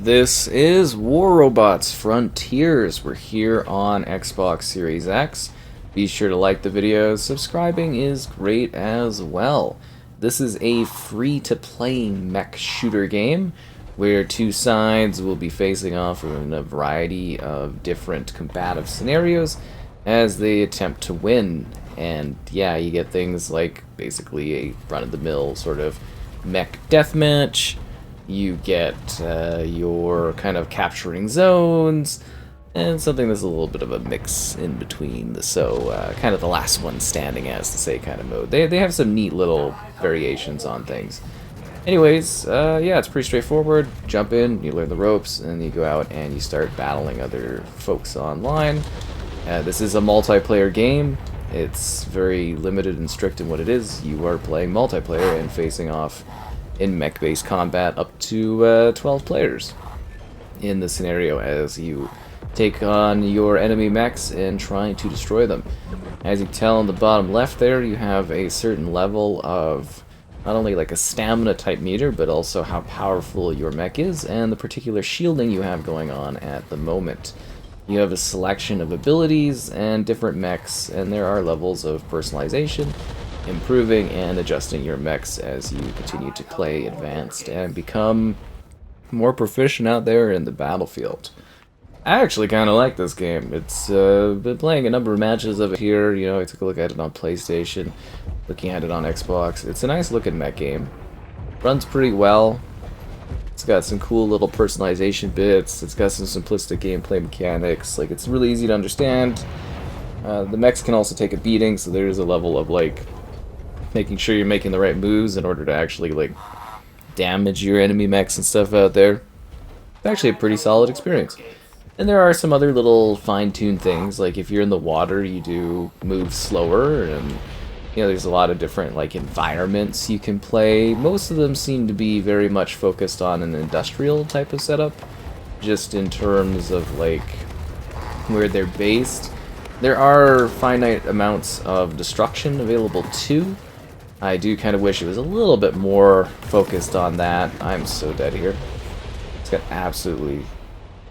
This is War Robots Frontiers. We're here on Xbox Series X. Be sure to like the videos. Subscribing is great as well. This is a free-to-play mech shooter game where two sides will be facing off in a variety of different combative scenarios as they attempt to win. And yeah, you get things like basically a run-of-the-mill sort of mech deathmatch. You get your kind of capturing zones, and something that's a little bit of a mix in between. Kind of the last one standing, as to say, kind of mode. They have some neat little variations on things. Anyways, yeah, it's pretty straightforward. Jump in, you learn the ropes, and you go out and you start battling other folks online. This is a multiplayer game. It's very limited and strict in what it is. You are playing multiplayer and facing off in mech-based combat up to 12 players in the scenario as you take on your enemy mechs and trying to destroy them. As you can tell on the bottom left there, you have a certain level of not only like a stamina type meter, but also how powerful your mech is and the particular shielding you have going on at the moment. You have a selection of abilities and different mechs, and there are levels of personalization, improving and adjusting your mechs as you continue to play advanced and become more proficient out there in the battlefield. I actually kind of like this game. It's been playing a number of matches of it here. You know, I took a look at it on PlayStation, looking at it on Xbox. It's a nice looking mech game. Runs pretty well. It's got some cool little personalization bits. It's got some simplistic gameplay mechanics. Like, it's really easy to understand. The mechs can also take a beating, so there's a level of like making sure you're making the right moves in order to actually like damage your enemy mechs and stuff out there. It's actually a pretty solid experience. And there are some other little fine-tuned things, like if you're in the water you do move slower, and you know, there's a lot of different like environments you can play. Most of them seem to be very much focused on an industrial type of setup, just in terms of like where they're based. There are finite amounts of destruction available too. I do kind of wish it was a little bit more focused on that. I'm so dead here. It's got absolutely,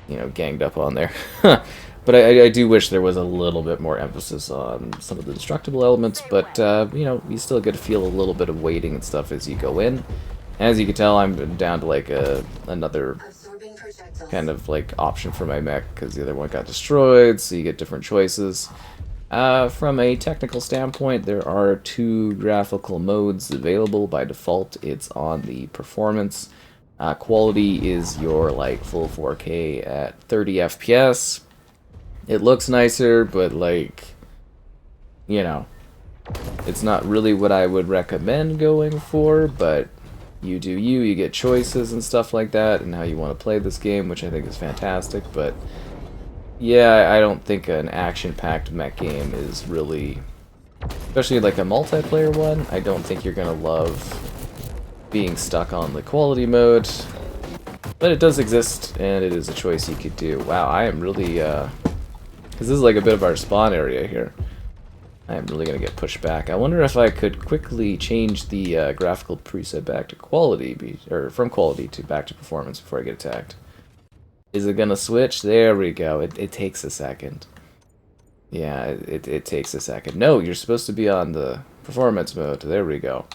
you know, ganged up on there. But I do wish there was a little bit more emphasis on some of the destructible elements, but, you know, you still get to feel a little bit of weighting and stuff as you go in. As you can tell, I'm down to, like, another kind of, like, option for my mech, because the other one got destroyed, so you get different choices. From a technical standpoint, there are two graphical modes available. By default, it's on the performance. Quality is your like full 4K at 30 FPS. It looks nicer, but like, you know, it's not really what I would recommend going for, but you do you. You get choices and stuff like that and how you want to play this game, which I think is fantastic, but yeah, I don't think an action-packed mech game is really, especially like a multiplayer one, I don't think you're gonna love being stuck on the quality mode. But it does exist, and it is a choice you could do. Wow, I am really, because this is like a bit of our spawn area here. I am really gonna get pushed back. I wonder if I could quickly change the graphical preset back to quality, or from quality to back to performance before I get attacked. Is it gonna switch? There we go. It takes a second. Yeah, it takes a second. No, you're supposed to be on the performance mode. There we go.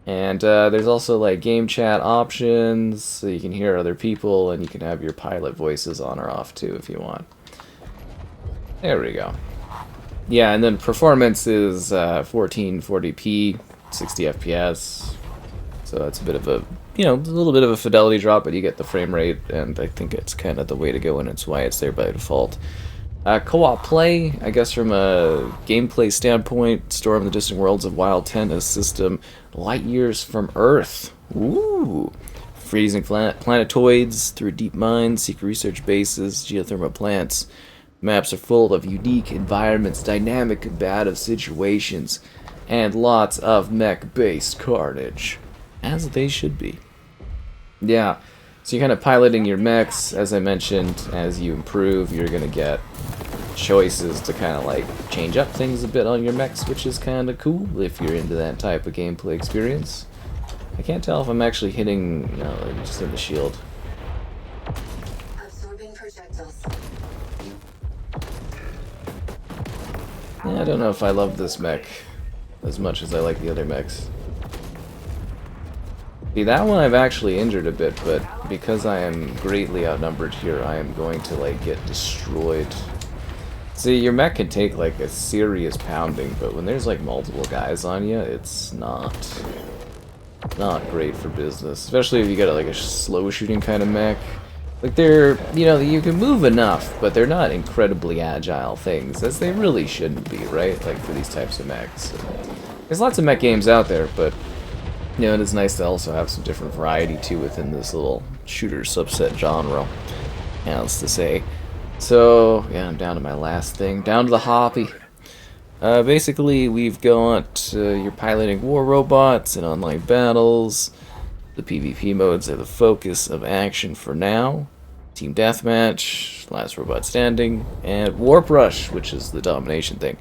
And there's also like game chat options, so you can hear other people, and you can have your pilot voices on or off too if you want. There we go. Yeah, and then performance is 1440p, 60 FPS. So that's a bit of a, you know, a little bit of a fidelity drop, but you get the frame rate, and I think it's kind of the way to go, and it's why it's there by default. Co-op play, I guess from a gameplay standpoint, Storm the Distant Worlds of Wild 10 is system light years from Earth. Ooh! Freezing planetoids through deep mines, secret research bases, geothermal plants. Maps are full of unique environments, dynamic combative situations, and lots of mech-based carnage. As they should be. Yeah, so you're kind of piloting your mechs. As I mentioned, as you improve, you're going to get choices to kind of like change up things a bit on your mechs, which is kind of cool if you're into that type of gameplay experience. I can't tell if I'm actually hitting, no, I'm just in the shield. Yeah, I don't know if I love this mech as much as I like the other mechs. See, that one I've actually injured a bit, but because I am greatly outnumbered here, I am going to, like, get destroyed. See, your mech can take, like, a serious pounding, but when there's, like, multiple guys on you, it's not great for business. Especially if you got, like, a slow shooting kind of mech. Like, they're, you know, you can move enough, but they're not incredibly agile things, as they really shouldn't be, right? Like, for these types of mechs. There's lots of mech games out there, but, you know, it is nice to also have some different variety, too, within this little shooter subset genre, as to say. So, yeah, I'm down to my last thing. Down to the hobby. Basically, we've got your piloting war robots and online battles. The PvP modes are the focus of action for now. Team Deathmatch, Last Robot Standing, and Warp Rush, which is the domination thing.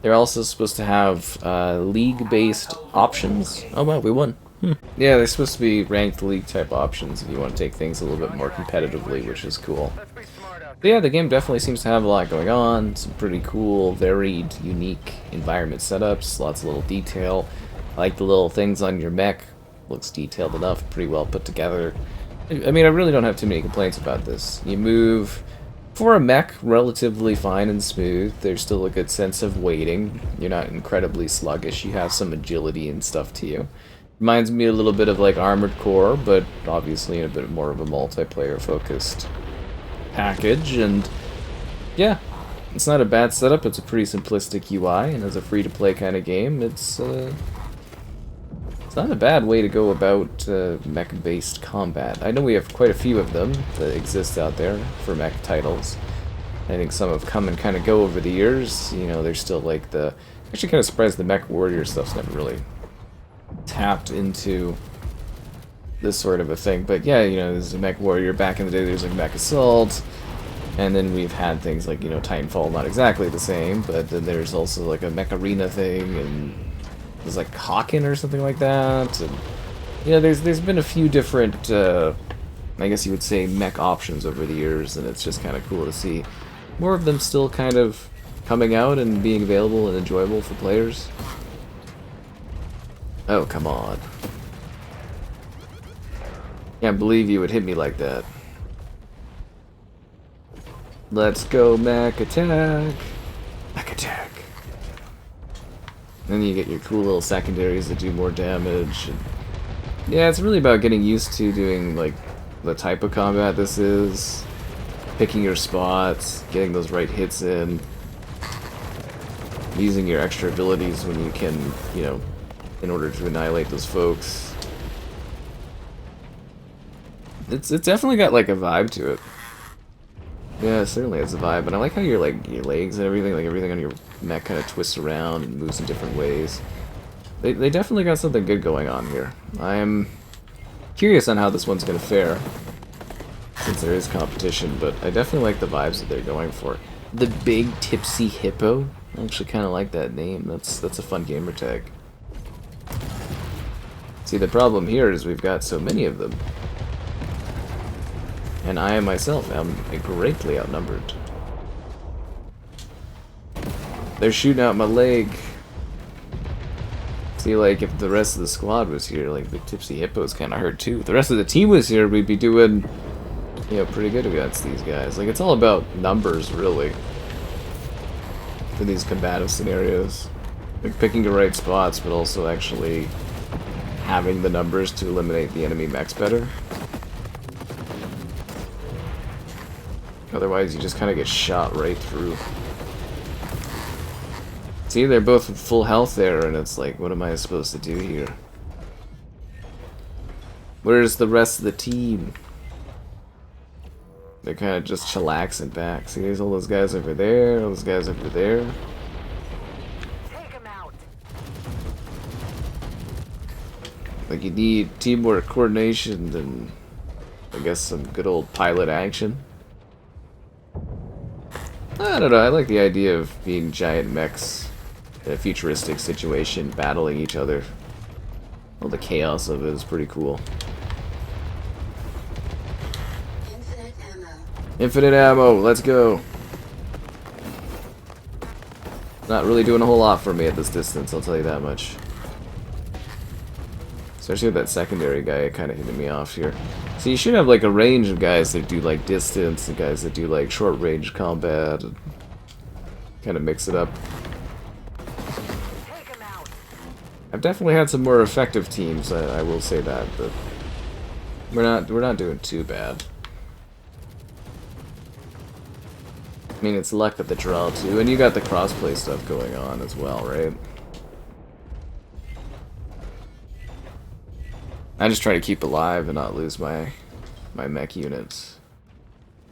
They're also supposed to have league-based options. Oh wow, we won. Yeah, they're supposed to be ranked league-type options if you want to take things a little bit more competitively, which is cool. But yeah, the game definitely seems to have a lot going on. Some pretty cool, varied, unique environment setups. Lots of little detail. I like the little things on your mech. Looks detailed enough, pretty well put together. I mean, I really don't have too many complaints about this. You move, for a mech, relatively fine and smooth. There's still a good sense of weighting. You're not incredibly sluggish. You have some agility and stuff to you. Reminds me a little bit of like Armored Core, but obviously in a bit more of a multiplayer-focused package. And yeah, it's not a bad setup. It's a pretty simplistic UI, and as a free-to-play kind of game, it's not a bad way to go about mech-based combat. I know we have quite a few of them that exist out there for mech titles. I think some have come and kind of go over the years. You know, there's still like the... Actually kind of surprised the Mech Warrior stuff's never really tapped into this sort of a thing. But yeah, you know, there's a Mech Warrior. Back in the day, there's like Mech Assault. And then we've had things like, you know, Titanfall, not exactly the same, but then there's also like a Mech Arena thing, and there's like Hawken or something like that. And, you know, there's been a few different, I guess you would say, mech options over the years, and it's just kind of cool to see more of them still kind of coming out and being available and enjoyable for players. Oh, come on. Can't believe you would hit me like that. Let's go, mech attack! Mech attack! Then you get your cool little secondaries that do more damage. And yeah, it's really about getting used to doing, like, the type of combat this is. Picking your spots, getting those right hits in. Using your extra abilities when you can, you know, in order to annihilate those folks. It's definitely got, like, a vibe to it. Yeah, it certainly has a vibe, and I like how your legs and everything, like everything on your mech kind of twists around and moves in different ways. They definitely got something good going on here. I am curious on how this one's going to fare, since there is competition, but I definitely like the vibes that they're going for. The Big Tipsy Hippo? I actually kind of like that name. That's a fun gamer tag. See, the problem here is we've got so many of them. And I myself am greatly outnumbered. They're shooting out my leg. See, like, if the rest of the squad was here, like, the Tipsy Hippo's kind of hurt too. If the rest of the team was here, we'd be doing, you know, pretty good against these guys. Like, it's all about numbers, really, for these combative scenarios. Like, picking the right spots, but also actually having the numbers to eliminate the enemy mechs better. Otherwise, you just kind of get shot right through. See, they're both full health there, and it's like, what am I supposed to do here? Where's the rest of the team? They're kind of just chillaxing back. See, there's all those guys over there, all those guys over there. Take 'em out. Like, you need teamwork, coordination, and I guess some good old pilot action. I don't know, I like the idea of being giant mechs in a futuristic situation, battling each other. All the chaos of it is pretty cool. Infinite ammo. Infinite ammo, let's go. Not really doing a whole lot for me at this distance, I'll tell you that much. Especially with that secondary guy kind of hitting me off here. So you should have like a range of guys that do like distance and guys that do like short range combat. And kind of mix it up. Take him out. I've definitely had some more effective teams, I will say that, but we're not doing too bad. I mean, it's luck at the draw too, and you got the crossplay stuff going on as well, right? I just try to keep alive and not lose my mech units.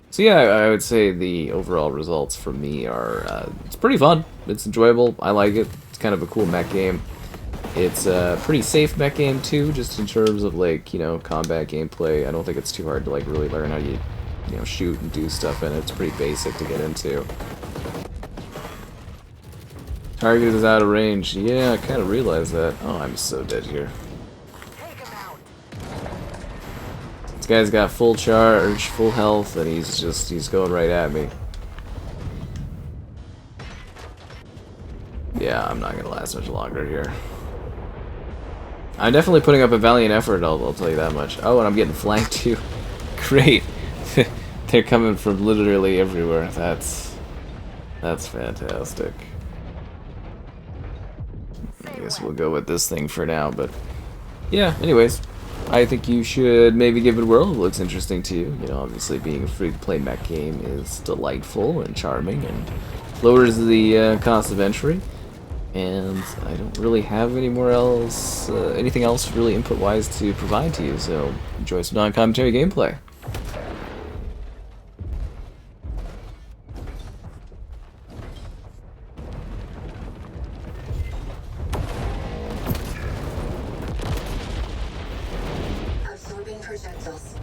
So yeah, I would say the overall results for me are, it's pretty fun, it's enjoyable, I like it, it's kind of a cool mech game. It's a pretty safe mech game too, just in terms of like, you know, combat gameplay. I don't think it's too hard to like really learn how you know, shoot and do stuff in it. It's pretty basic to get into. Target is out of range. Yeah, I kind of realized that. Oh, I'm so dead here. Take him out. This guy's got full charge, full health, and he's going right at me. Yeah, I'm not gonna last much longer here. I'm definitely putting up a valiant effort, I'll tell you that much. Oh, and I'm getting flanked too. Great. They're coming from literally everywhere. That's fantastic. I guess we'll go with this thing for now, but yeah, anyways, I think you should maybe give it a whirl. It looks interesting to you. You know, obviously being a free-to-play mech game is delightful and charming and lowers the cost of entry. And I don't really have anything else really input-wise to provide to you, so enjoy some non-commentary gameplay. Absorbing projectiles.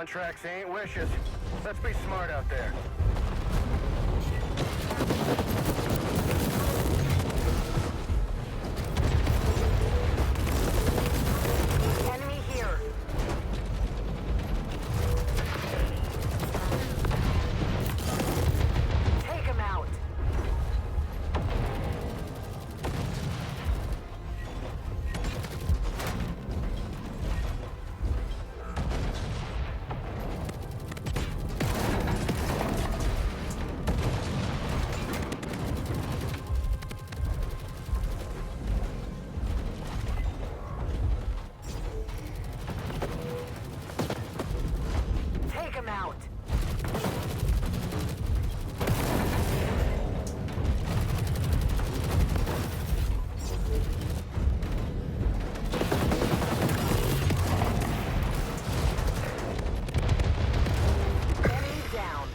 Contracts ain't wishes. Let's be smart out there. Enemy here. Take him out. Take him out. Enemy down.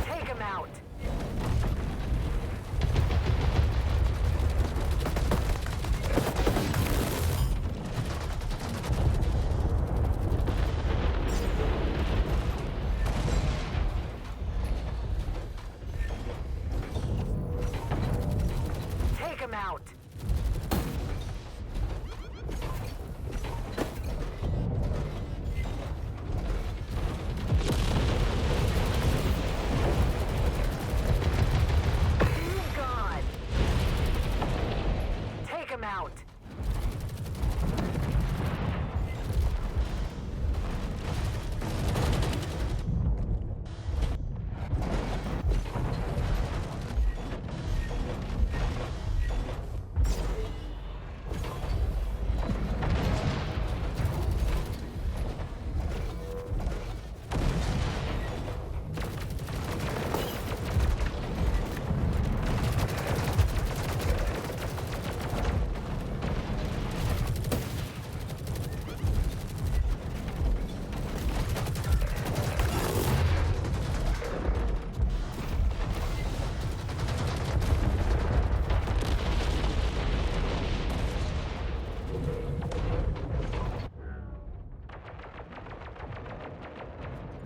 Take him out. Take him out. He's gone. Take him out.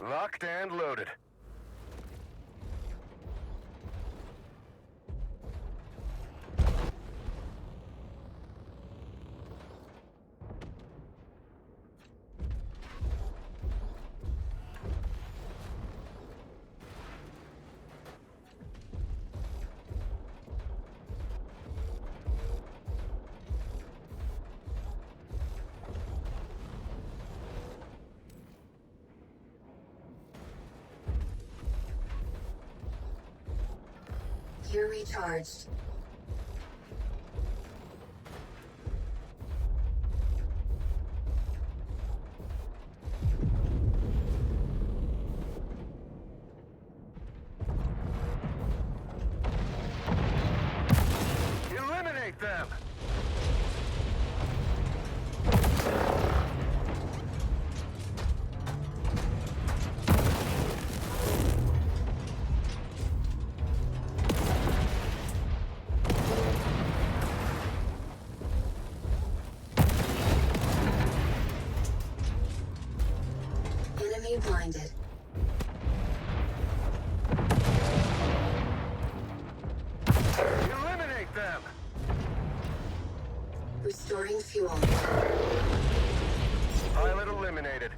Locked and loaded. Gear recharged. Eliminate them! Enemy blinded. Eliminate them! Restoring fuel. Pilot eliminated.